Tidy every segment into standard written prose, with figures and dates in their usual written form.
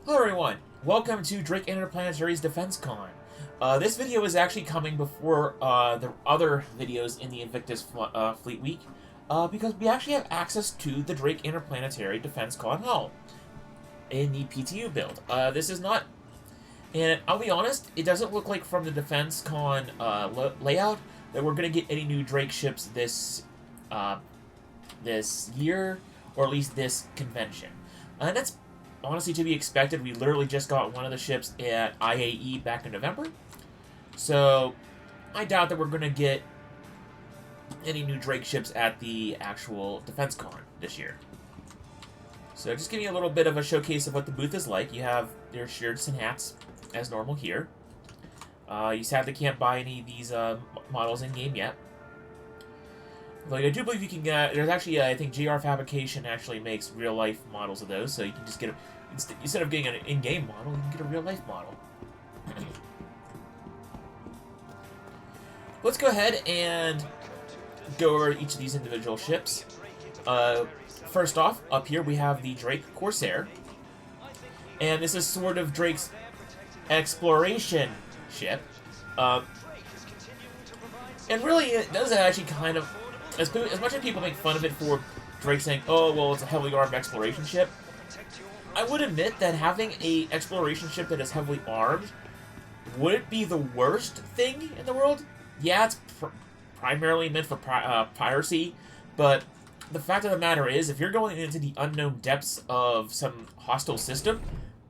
Hello everyone, welcome to Drake Interplanetary Defensecon. This video is actually coming before the other videos in the Invictus Fleet Week, because we actually have access to the Drake Interplanetary Defensecon hull in the PTU build. This is not, and I'll be honest, it doesn't look like from the Defensecon layout that we're going to get any new Drake ships this year, or at least this convention. And that's honestly to be expected. We literally just got one of the ships at IAE back in November. So I doubt that we're going to get any new Drake ships at the actual DefenseCon this year. So just giving you a little bit of a showcase of what the booth is like. You have your shirts and hats as normal here. You sadly can't buy any of these models in-game yet. Like, I do believe you can get... There's actually, I think GR Fabrication actually makes real-life models of those, so you can just get a... Instead of getting an in-game model, you can get a real-life model. Let's go ahead and go over each of these individual ships. First off, up here we have the Drake Corsair. And this is sort of Drake's exploration ship. And really, it does actually kind of... As much as people make fun of it for Drake saying, oh, well, it's a heavily armed exploration ship, I would admit that having a exploration ship that is heavily armed wouldn't be the worst thing in the world. Yeah, it's primarily meant for piracy, but the fact of the matter is, if you're going into the unknown depths of some hostile system,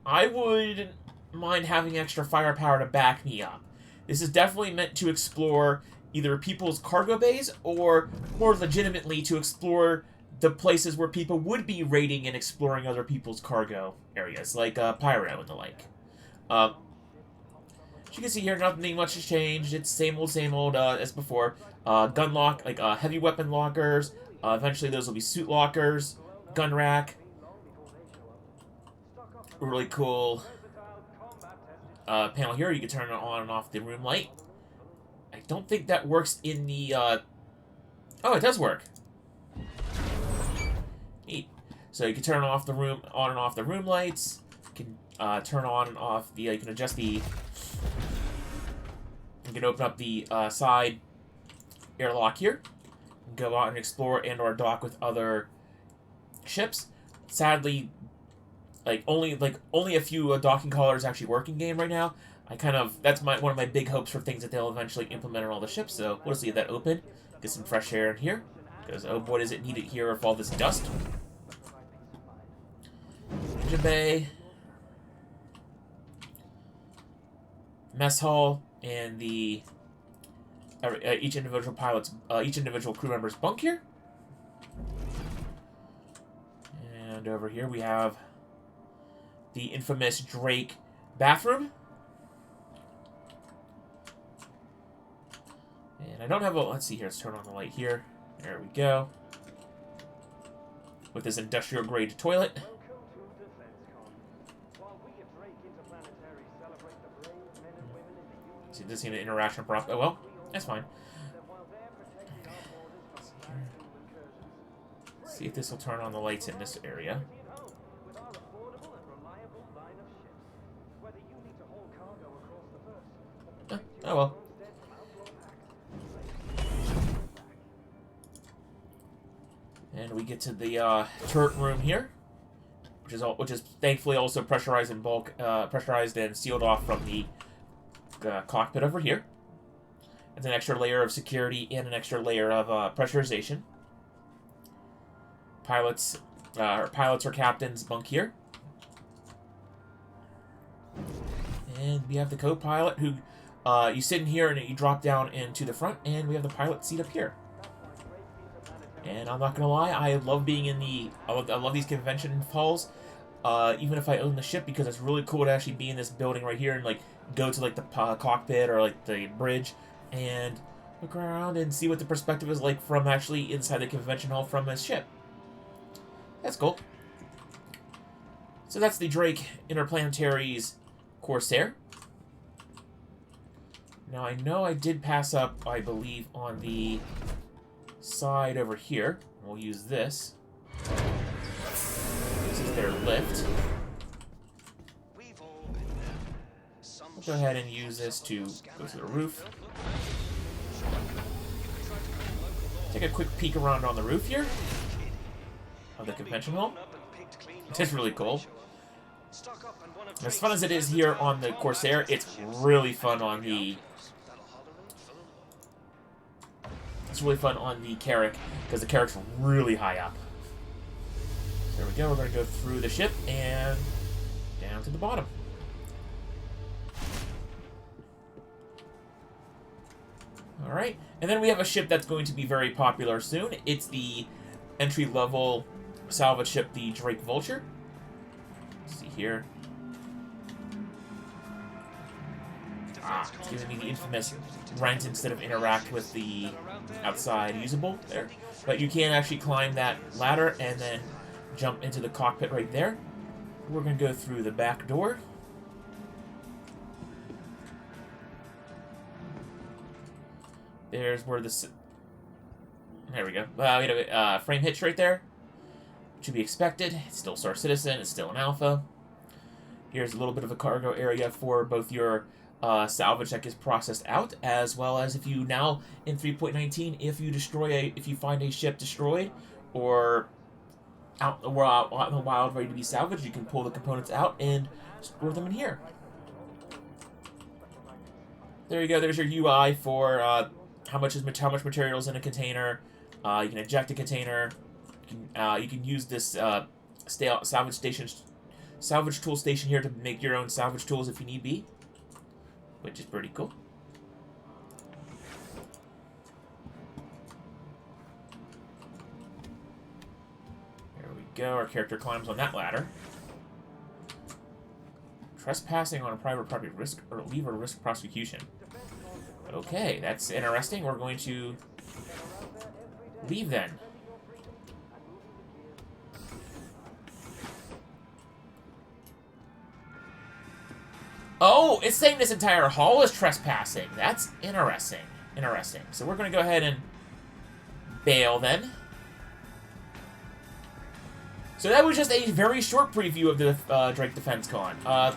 I wouldn't mind having extra firepower to back me up. This is definitely meant to explore either people's cargo bays, or more legitimately to explore the places where people would be raiding and exploring other people's cargo areas, like Pyro and the like. As you can see here, nothing much has changed. It's same old as before. Gun lock, like heavy weapon lockers. Eventually those will be suit lockers. Gun rack. Really cool panel here. You can turn on and off the room light. I don't think that works in the, Oh, it does work. Neat. So you can turn on and off the room lights. You can turn on and off the, you can adjust the... You can open up the side airlock here. Go out and explore and or dock with other ships. Sadly, only a few docking collars actually work in game right now. That's one of my big hopes for things that they'll eventually implement on all the ships, so we'll just leave that open. Get some fresh air in here, because oh boy does it need it here with all this dust. Engine bay. Mess hall, and the each individual crew member's bunk here. And over here we have the infamous Drake bathroom. And I don't have a... Let's see here. Let's turn on the light here. There we go. With this industrial-grade toilet. See, this is an interaction prop. Oh, well. That's fine. Let's see if this will turn on the lights in this area. Oh, well. And we get to the turret room here, which is thankfully also pressurized and pressurized and sealed off from the cockpit over here. It's an extra layer of security and an extra layer of pressurization. Pilots or captain's bunk here, and we have the co-pilot who you sit in here and you drop down into the front, and we have the pilot seat up here. And I'm not gonna lie, I love being in the... I love these convention halls, even if I own the ship, because it's really cool to actually be in this building right here and, go to, the cockpit or, the bridge and look around and see what the perspective is like from actually inside the convention hall from this ship. That's cool. So that's the Drake Interplanetary's Corsair. Now, I know I did pass up, I believe, on the side over here. We'll use this. This is their lift. go ahead and use this to go to the roof. Take a quick peek around on the roof here of the convention hall. It's really cool. As fun as it is here on the Corsair, it's really fun on the... It's really fun on the Carrack, because the Carrack's really high up. There we go, we're going to go through the ship and down to the bottom. Alright, and then we have a ship that's going to be very popular soon. It's the entry-level salvage ship, the Drake Vulture. Let's see here. It's giving me the infamous rent instead of interact with the outside usable there. But you can actually climb that ladder and then jump into the cockpit right there. We're going to go through the back door. There's where the... There we go. We had a frame hitch right there. To be expected. It's still Star Citizen. It's still an alpha. Here's a little bit of a cargo area for both your salvage that gets processed out, as well as if you now, in 3.19, if you find a ship destroyed or out in the wild ready to be salvaged, you can pull the components out and store them in here. There you go. There's your UI for how much material is in a container. You can eject a container. You can use this salvage tool station here to make your own salvage tools if you need be, which is pretty cool. There we go. Our character climbs on that ladder. Trespassing on a private property, leave or risk prosecution. Okay, that's interesting. We're going to leave then. Oh, it's saying this entire hall is trespassing. That's interesting. Interesting. So we're going to go ahead and bail then. So that was just a very short preview of the Drake Defensecon.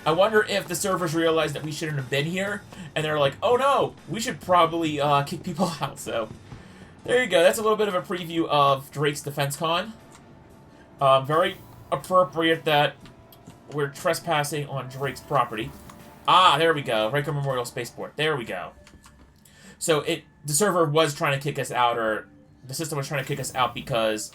I wonder if the servers realized that we shouldn't have been here, and they're like, oh no, we should probably kick people out. So there you go. That's a little bit of a preview of Drake's Defensecon. Very appropriate that we're trespassing on Drake's property. Ah, there we go. Riker Memorial Spaceport. There we go. So the server was trying to kick us out, or the system was trying to kick us out because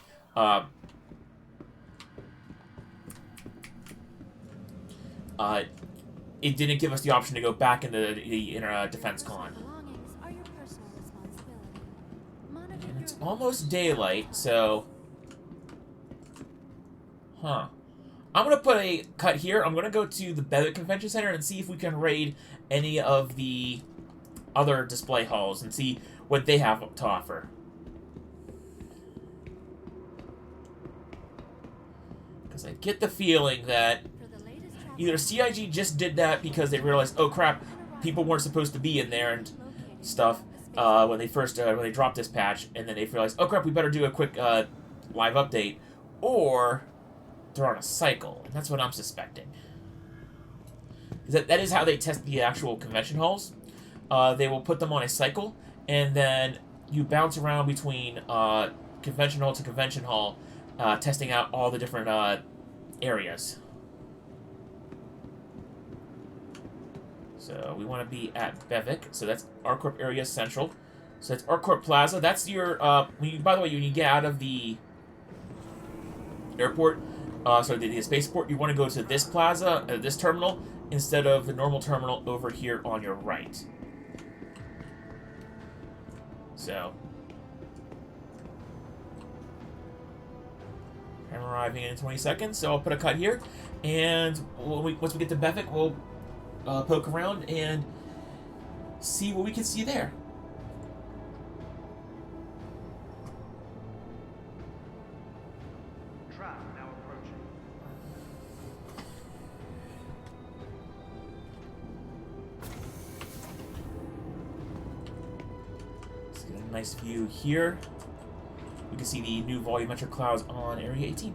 it didn't give us the option to go back into the Defensecon. And it's almost daylight, so... Huh. I'm going to put a cut here. I'm going to go to the Bevic Convention Center and see if we can raid any of the other display halls and see what they have to offer. Because I get the feeling that either CIG just did that because they realized, oh crap, people weren't supposed to be in there and stuff when they dropped this patch, and then they realized, oh crap, we better do a quick live update, or they're on a cycle, and that's what I'm suspecting. That is how they test the actual convention halls. They will put them on a cycle, and then you bounce around between convention hall to convention hall, testing out all the different areas. So we want to be at Bevic, so that's ArcCorp Area Central. So that's ArcCorp Plaza. That's your, by the way, when you get out of the airport, the spaceport, you want to go to this plaza, this terminal, instead of the normal terminal over here on your right. So, I'm arriving in 20 seconds, so I'll put a cut here, and once we get to Bevic, we'll poke around and see what we can see there. Nice view here. We can see the new volumetric clouds on Area 18.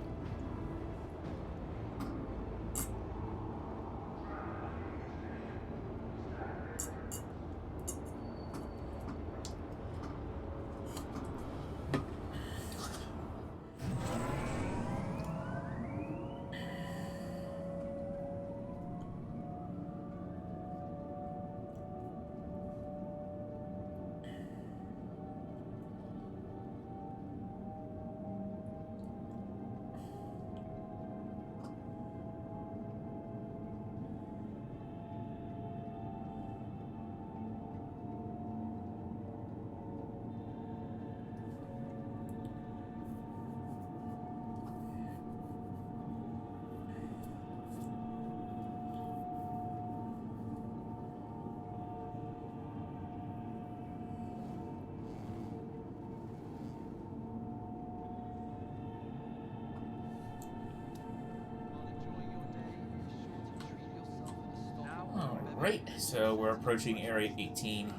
Alright, so we're approaching Area 18.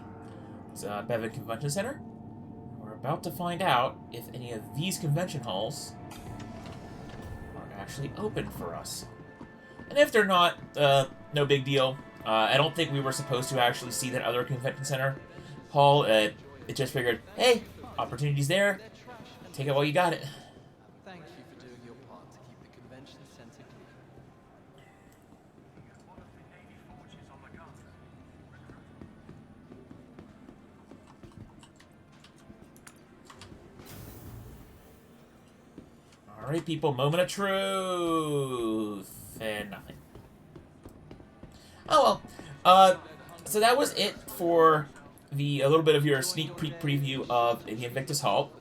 It's Bevan Convention Center. We're about to find out if any of these convention halls are actually open for us. And if they're not, no big deal. I don't think we were supposed to actually see that other convention center hall. It just figured, hey, opportunity's there. Take it while you got it. Thank you for doing your part to keep the convention center clean. Alright, people, moment of truth. And nothing. Oh, well. So that was it for a little bit of your sneak peek preview of the Invictus Hall.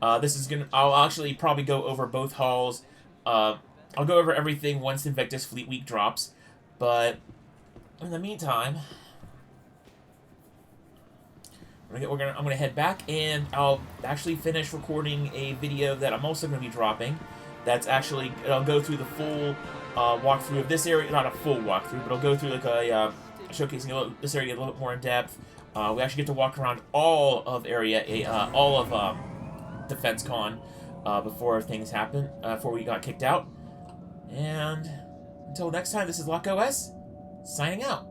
I'll actually probably go over both halls. I'll go over everything once Invictus Fleet Week drops. But in the meantime, I'm gonna head back, and I'll actually finish recording a video that I'm also gonna be dropping. That's actually, I'll go through the full walkthrough of this area. Not a full walkthrough, but I'll go through like a showcasing this area a little bit more in depth. We actually get to walk around all of Defensecon before things happen, before we got kicked out. And until next time, this is LockOS, signing out.